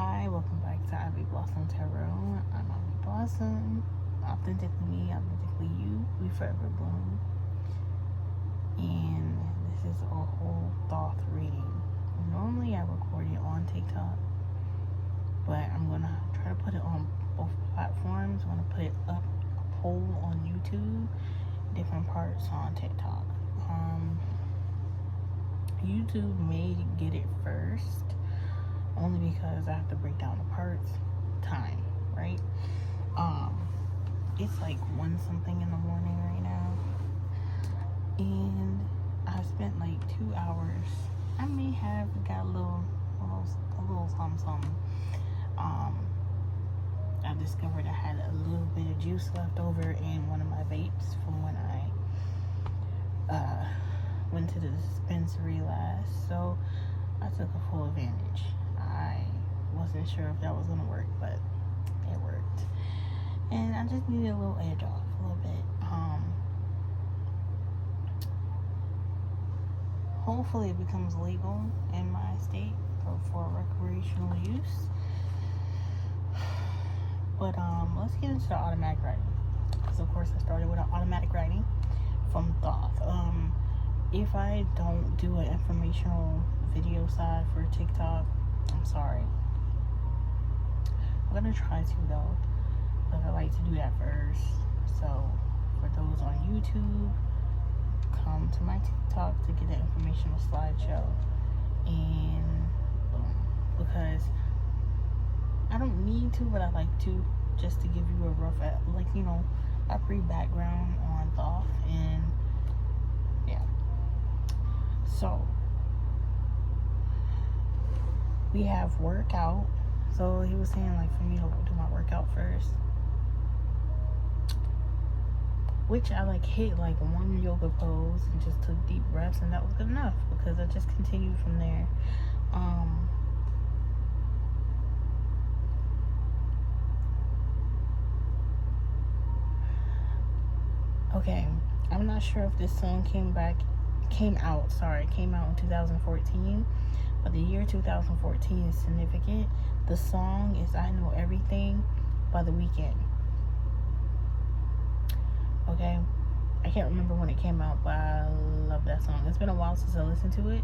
Hi, welcome back to Ivyblossum Tarot. I'm Ivyblossum. Authentically me, authentically you. We forever bloom. And this is a whole Thoth reading. Normally I record it on TikTok, but I'm gonna try to put it on both platforms. I'm gonna put it up a poll on YouTube, different parts on TikTok. YouTube may get it first, only because I have to break down the parts. Time, right? It's like 1 something in the morning right now, and I spent like 2 hours. I may have got a little something. I discovered I had a little bit of juice left over in one of my vapes from when I went to the dispensary last, so I took a full advantage. I wasn't sure if that was gonna work, but it worked, and I just needed a little edge off, a little bit. Hopefully it becomes legal in my state for recreational use. But let's get into the automatic writing. So of course I started with an automatic writing from Thoth. If I don't do an informational video side for TikTok, I'm sorry. I'm gonna try to though, but I like to do that first. So for those on YouTube, come to my TikTok to get the informational slideshow, and because I don't need to, but I like to, just to give you a rough, a pre-background on Thoth, and yeah. So we have workout. So he was saying like for me to do my workout first, which I hit one yoga pose and just took deep breaths, and that was good enough because I just continued from there. Okay, I'm not sure if this song came out in 2014, but the year 2014 is significant. The song is I Know Everything by The Weeknd. Okay, I can't remember when it came out, but I love that song. It's been a while since I listened to it,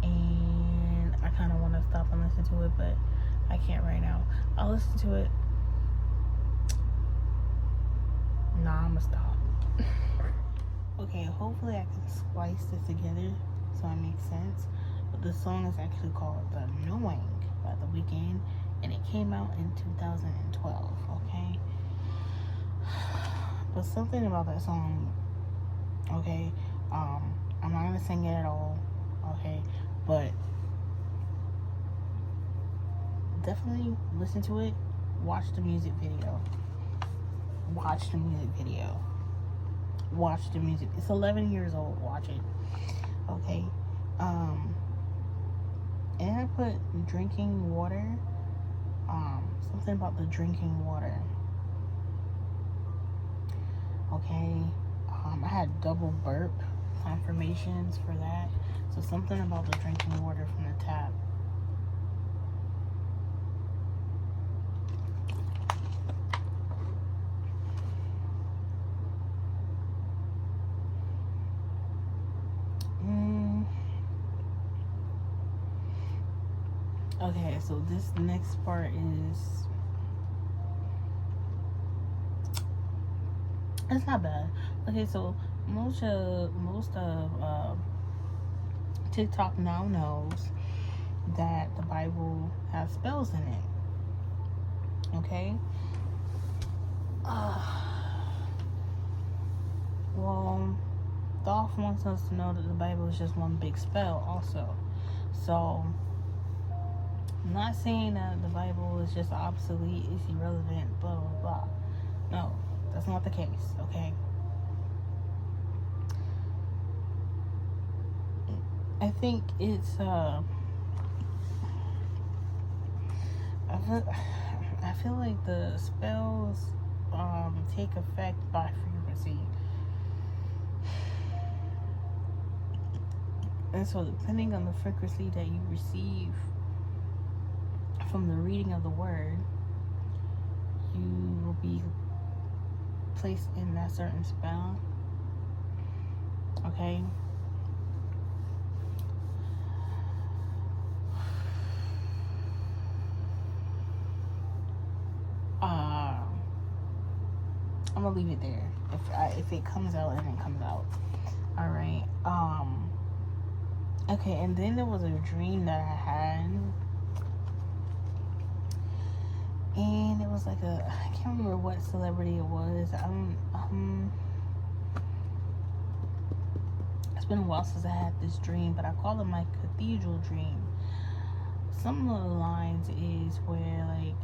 and I kind of want to stop and listen to it, but I can't right now. I'll listen to it. Nah, I'm gonna stop. Okay, hopefully I can splice this together so it makes sense. But the song is actually called The Knowing by The Weeknd, and it came out in 2012, okay? But something about that song, okay, I'm not gonna sing it at all, okay? But definitely listen to it, watch the music video. It's 11 years old. Watch it. Okay. And I put drinking water. Something about the drinking water. Okay. I had double burp confirmations for that. So something about the drinking water from the tap. Okay, so this next part is, it's not bad. Okay, so most of TikTok now knows that the Bible has spells in it. Okay. Well, Thoth wants us to know that the Bible is just one big spell also. So I'm not saying that the Bible is just obsolete, it's irrelevant, blah, blah, blah. No, that's not the case, okay? I think it's, I feel like the spells take effect by frequency. And so depending on the frequency that you receive from the reading of the word, you will be placed in that certain spell. Okay? I'm gonna leave it there. If it comes out, then it comes out. All right. Okay, and then there was a dream that I had, and it was like I can't remember what celebrity it was. It's been a while since I had this dream, but I call it my cathedral dream. Some of the lines is where, like,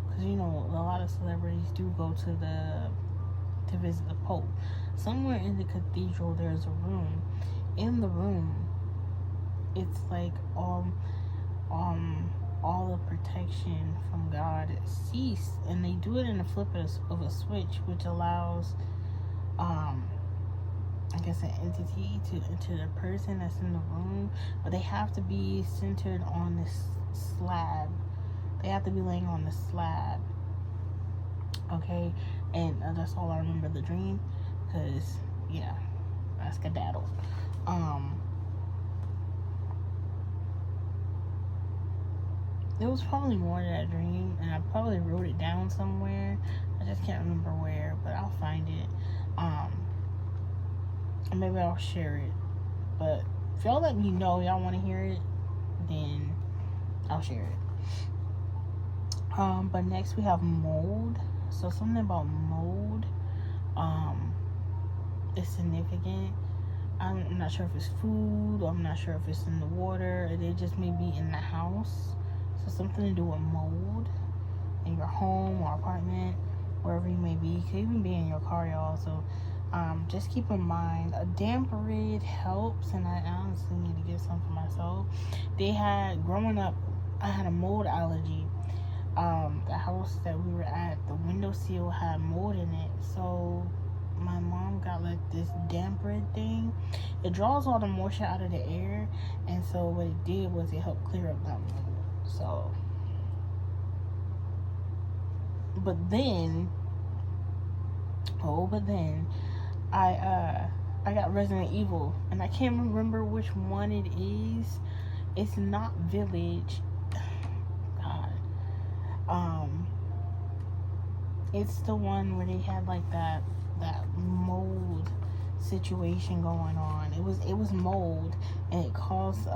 because you know a lot of celebrities do go to visit the Pope. Somewhere in the cathedral there's a room. In the room, it's like all the protection from God ceased, and they do it in a flip of a switch, which allows I guess an entity to enter the person that's in the room, but they have to be centered on this slab. They have to be laying on the slab. Okay, and that's all I remember the dream, because yeah, I skedaddled. There was probably more to that dream, and I probably wrote it down somewhere. I just can't remember where, but I'll find it. And maybe I'll share it. But if y'all let me know y'all want to hear it, then I'll share it. But next we have mold. So something about mold is significant. I'm not sure if it's food, or I'm not sure if it's in the water, or they just may be in the house. So something to do with mold in your home or apartment, wherever you may be. It could even be in your car, y'all. So just keep in mind, a damp rid helps, and I honestly need to get some for myself. Growing up, I had a mold allergy. The house that we were at, the windowsill had mold in it. So my mom got like this damp rid thing. It draws all the moisture out of the air, and so what it did was it helped clear up that mold. So, but then I got Resident Evil, and I can't remember which one it is. It's not Village. God. It's the one where they had like that mold situation going on. It was mold, and it caused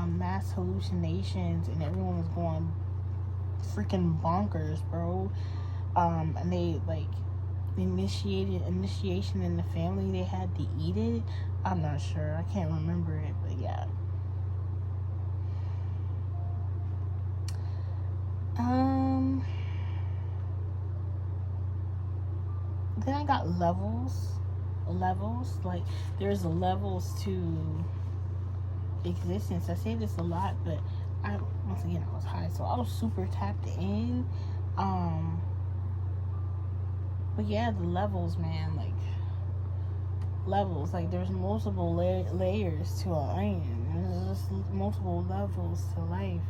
mass hallucinations, and everyone was going freaking bonkers, bro. And they like initiation in the family. They had to eat it. I'm not sure. I can't remember it, but yeah. Then I got levels. Like, there's levels to existence. I say this a lot, but I was high, so I was super tapped in. But yeah, the levels, man, like levels. Like, there's multiple layers to an onion. There's just multiple levels to life.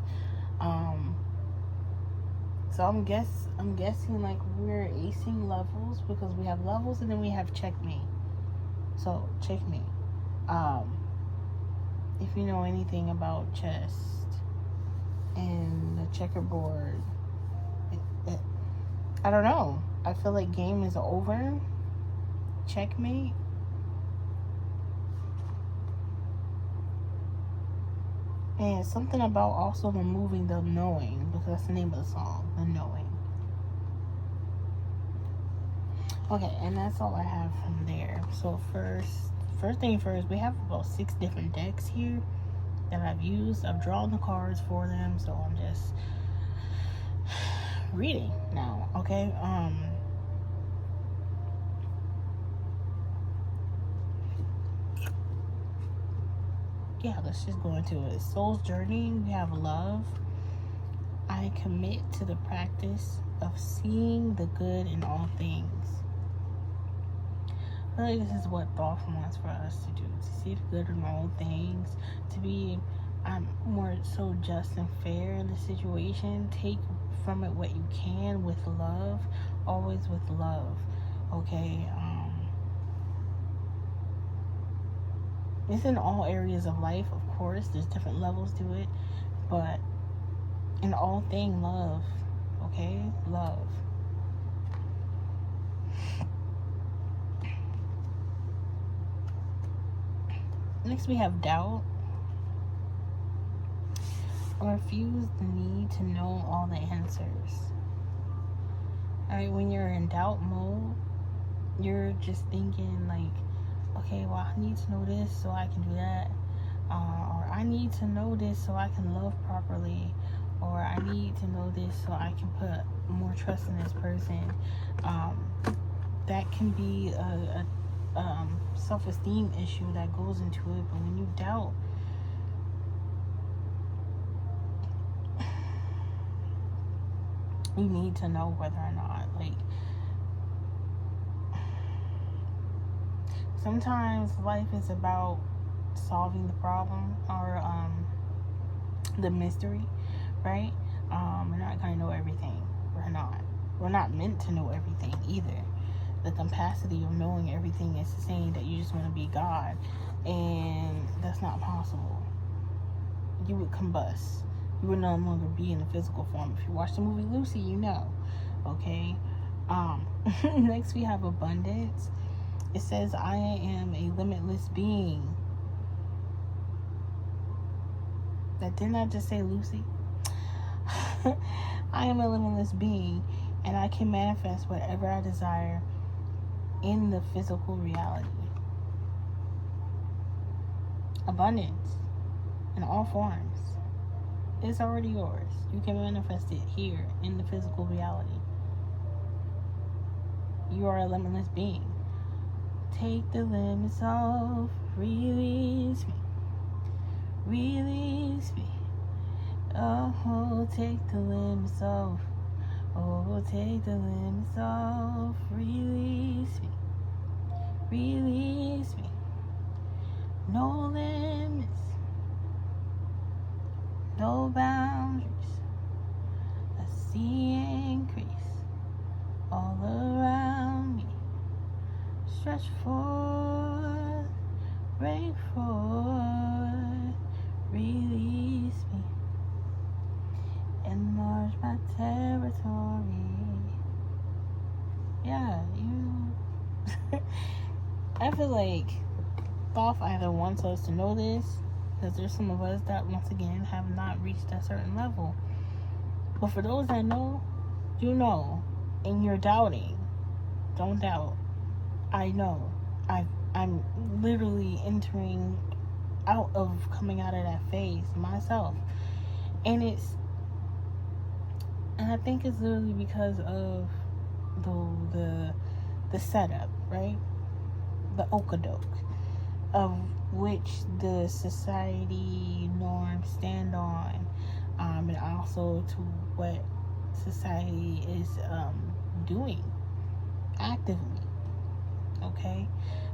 So I'm guessing like we're acing levels, because we have levels, and then we have checkmate. So checkmate. If you know anything about chess and the checkerboard, I don't know. I feel like game is over. Checkmate. And something about also removing the knowing, because that's the name of the song, The Knowing. Okay, and that's all I have from there. So first thing first, we have about 6 different decks here that I've used. I've drawn the cards for them, so I'm just reading now, okay? Yeah, let's just go into it. Soul's journey, we have love. I commit to the practice of seeing the good in all things. I feel like this is what Thoth wants for us to do, to see the good in all things, to be I'm more so just and fair in the situation. Take from it what you can with love, always with love. Okay. It's in all areas of life, of course. There's different levels to it, but in all thing, love. Okay, love. Next, we have doubt. Or refuse the need to know all the answers. Alright, when you're in doubt mode, you're just thinking like, okay, well, I need to know this so I can do that. Or I need to know this so I can love properly. Or I need to know this so I can put more trust in this person. That can be a self-esteem issue that goes into it. But when you doubt, you need to know whether or not, like, sometimes life is about solving the problem or the mystery, right? We're not gonna know everything. We're not meant to know everything either. The capacity of knowing everything is saying that you just want to be God, and that's not possible. You would combust. You would no longer be in a physical form. If you watch the movie Lucy, you know. Okay. Next we have abundance. It says, I am a limitless being. That didn't I just say Lucy? I am a limitless being, and I can manifest whatever I desire in the physical reality. Abundance in all forms. It's already yours. You can manifest it here in the physical reality. You are a limitless being. Take the limits off. Release me. Release me. Oh, take the limits off. Oh, take the limits off. Release me. Release me. No limits. No boundaries. I see increase all around me. Stretch forth, break forth, release me, enlarge my territory. Yeah, I feel like Thoth either wants us to know this, because there's some of us that, once again, have not reached a certain level. But for those that know, you know, and you're doubting, don't doubt. I know. I'm literally entering out of coming out of that phase myself. And I think it's literally because of the setup, right? The okadoke of which the society norms stand on, and also to what society is doing actively. Okay,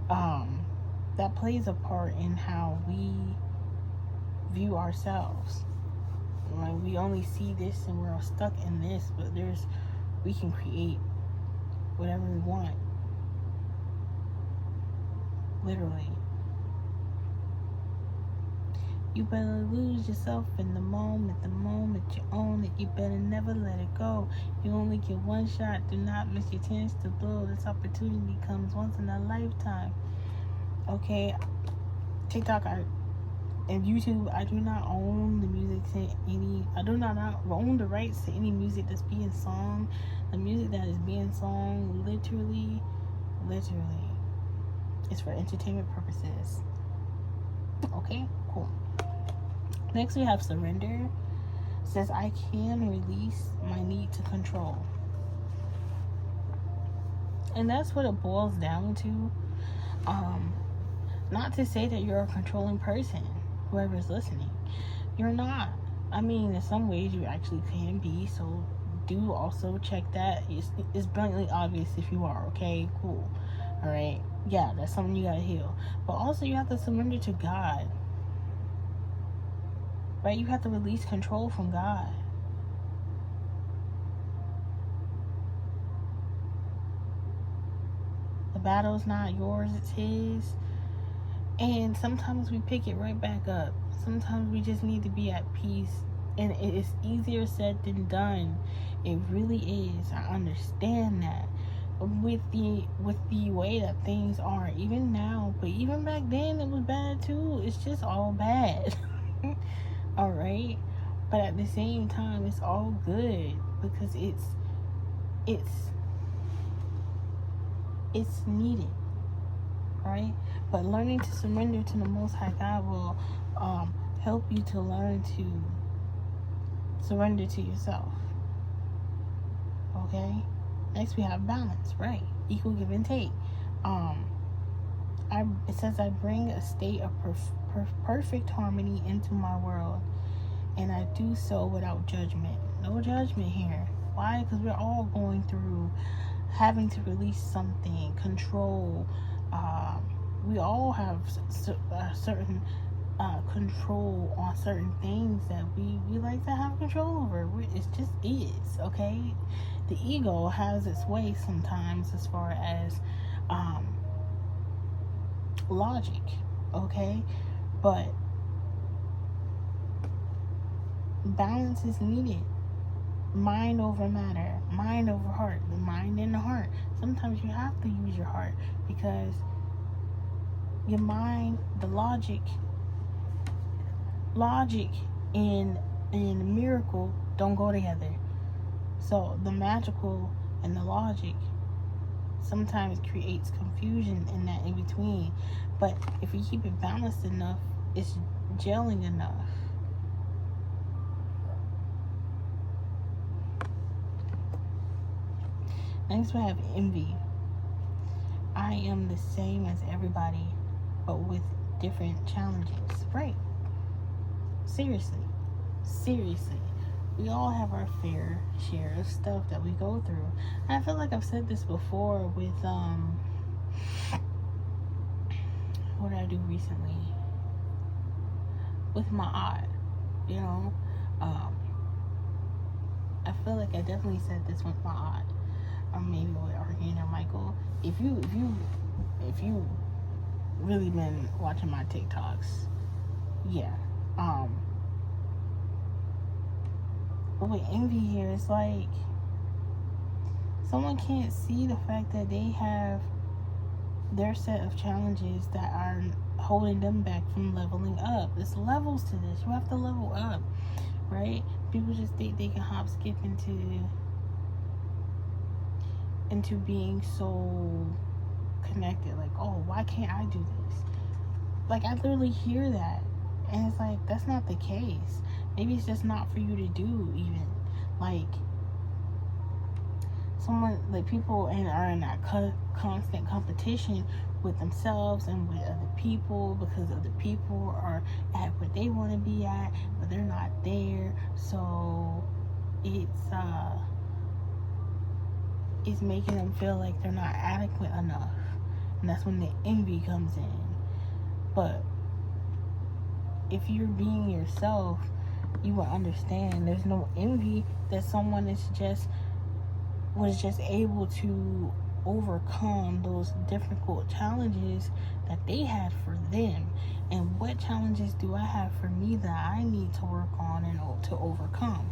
that plays a part in how we view ourselves. Like, we only see this and we're stuck in this, but we can create whatever we want. Literally. You better lose yourself in the moment you own it. You better never let it go. You only get one shot. Do not miss your chance to blow. This opportunity comes once in a lifetime. Okay, TikTok and YouTube, I do not own the music I do not own the rights to any music that's being sung. The music that is being sung, literally, is for entertainment purposes. Okay, cool. Next we have surrender. It says, I can release my need to control. And that's what it boils down to. Not to say that you're a controlling person, whoever's listening. You're not. I mean, in some ways you actually can be, so do also check that. It's blatantly obvious if you are, okay? Cool. Alright? Yeah, that's something you gotta heal. But also you have to surrender to God. right? You have to release control from God. The battle's not yours, it's His. And sometimes we pick it right back up. Sometimes we just need to be at peace. And it's easier said than done. It really is. I understand that. With the way that things are, even now, but even back then it was bad too. It's just all bad. Alright? But at the same time, it's all good because it's needed. Right? But learning to surrender to the Most High God will help you to learn to surrender to yourself. Okay? Next we have balance, right? Equal give and take. It says, I bring a state of perfect harmony into my world, and I do so without judgment. No judgment here. Why? Because we're all going through having to release something, control. We all have certain control on certain things that we like to have control over. It just is, okay? The ego has its way sometimes as far as logic, okay? But balance is needed. Mind over matter, mind over heart, the mind and the heart. Sometimes you have to use your heart because your mind, the logic and miracle don't go together. So the magical and the logic sometimes creates confusion in that in between. But if you keep it balanced enough, it's gelling enough. Next we have envy. I am the same as everybody, but with different challenges. Right. Seriously. We all have our fair share of stuff that we go through. I feel like I've said this before with what did I do recently? With my aunt, you know. I feel like I definitely said this with my aunt. Or maybe with Argene or Michael. If you really been watching my TikToks, yeah. But with envy here, it's like someone can't see the fact that they have their set of challenges that are holding them back from leveling up. There's levels to this. You have to level up, right? People just think they can hop skip into being so connected. Like, oh, why can't I do this? Like, I literally hear that. And it's like, that's not the case. Maybe it's just not for you to do, even. Like, people are in that constant competition with themselves and with other people because other people are at where they want to be at, but they're not there. So it's making them feel like they're not adequate enough. And that's when the envy comes in. But if you're being yourself, you will understand there's no envy that someone was just able to overcome those difficult challenges that they had for them. And what challenges do I have for me that I need to work on and to overcome?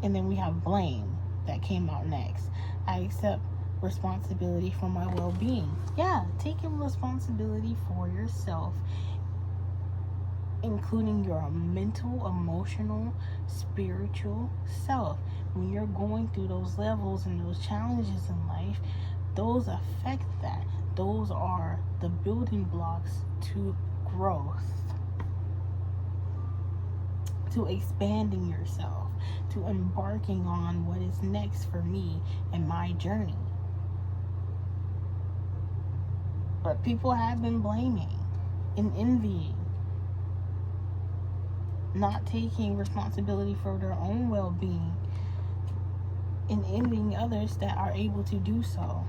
And then we have blame that came out next. I accept responsibility for my well-being. Yeah, taking responsibility for yourself, including your mental, emotional, spiritual self. When you're going through those levels and those challenges in life, those affect that. Those are the building blocks to growth, to expanding yourself, to embarking on what is next for me and my journey. But people have been blaming and envying, not taking responsibility for their own well-being, and envying others that are able to do so.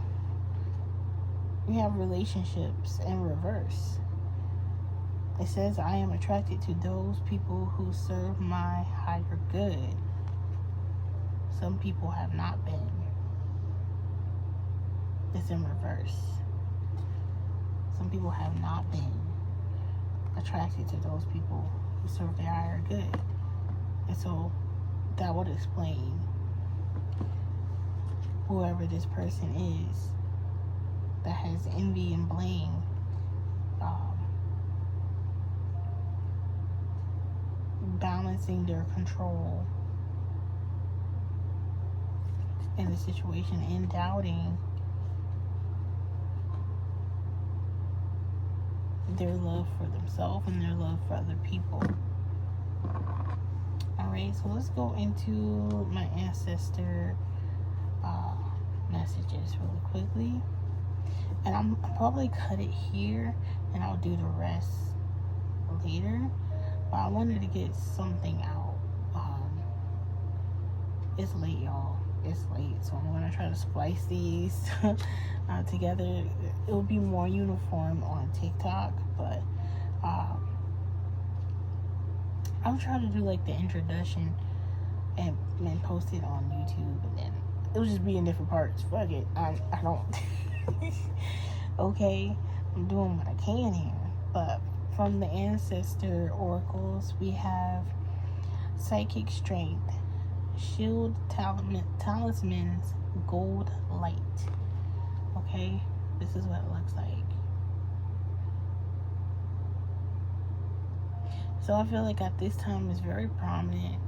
We have relationships in reverse. It says, I am attracted to those people who serve my higher good. Some people have not been. It's in reverse. Some people have not been attracted to those people who serve their higher good. And so that would explain whoever this person is that has envy and blame, balancing their control in the situation and doubting their love for themselves and their love for other people. Alright, so let's go into my ancestor messages really quickly. And I'm probably cut it here and I'll do the rest later. But I wanted to get something out. It's late, y'all. It's late, so I'm gonna try to splice these together. It'll be more uniform on TikTok, but I'll try to do like the introduction and post it on YouTube, and then it'll just be in different parts. Fuck it, I don't. Okay, I'm doing what I can here. But from the ancestor oracles, we have psychic strength, shield, talismans, gold light. Okay, this is what it looks like. So I feel like at this time is very prominent.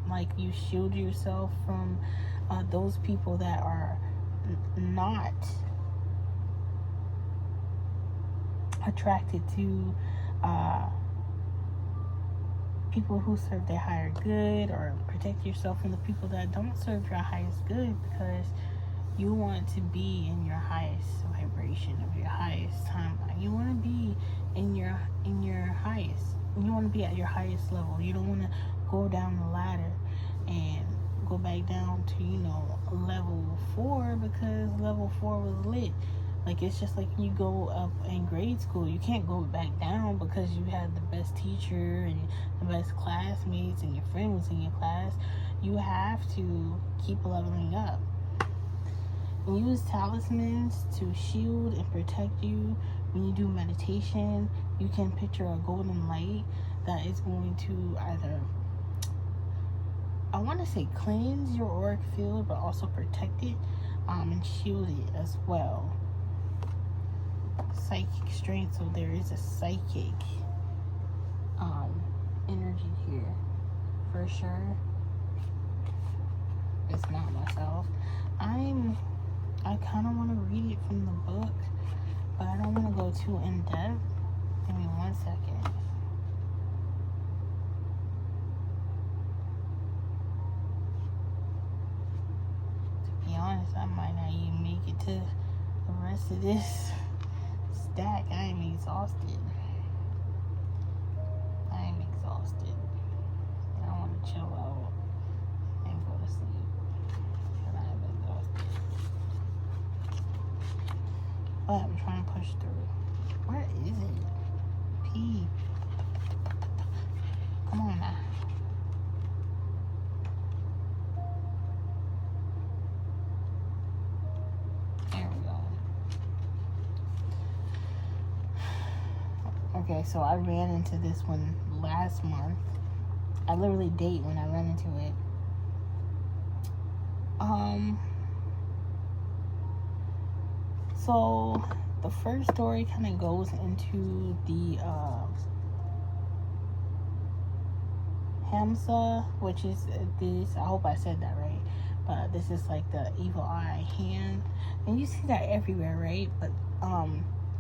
Like you shield yourself from those people that are not attracted to people who serve their higher good, or protect yourself from the people that don't serve your highest good, because you want to be in your highest vibration of your highest timeline. You want to be in your highest. You want to be at your highest level. You don't want to go down the ladder and go back down to level 4, because level 4 was lit. Like, it's just like you go up in grade school. You can't go back down because you had the best teacher and the best classmates and your friends in your class. You have to keep leveling up. Use talismans to shield and protect you. When you do meditation, you can picture a golden light that is going to either, I want to say, cleanse your auric field, but also protect it and shield it as well. Psychic strength, so there is a psychic energy here for sure. It's not myself. I kind of want to read it from the book, but I don't want to go too in depth. Give me 1 second. To be honest, I might not even make it to the rest of this stack. I am exhausted. I want to chill out and go to sleep. But I am exhausted. But I'm trying to push through. Where is it? P. Come on now. Okay, so I ran into this one last month. I literally date when I ran into it. So the first story kind of goes into the Hamsa, which is this. I hope I said that right. But this is like the evil eye hand, and you see that everywhere, right? But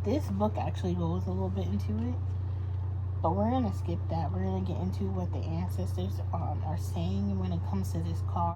this book actually goes a little bit into it, but we're gonna skip that. We're gonna get into what the ancestors are saying when it comes to this card.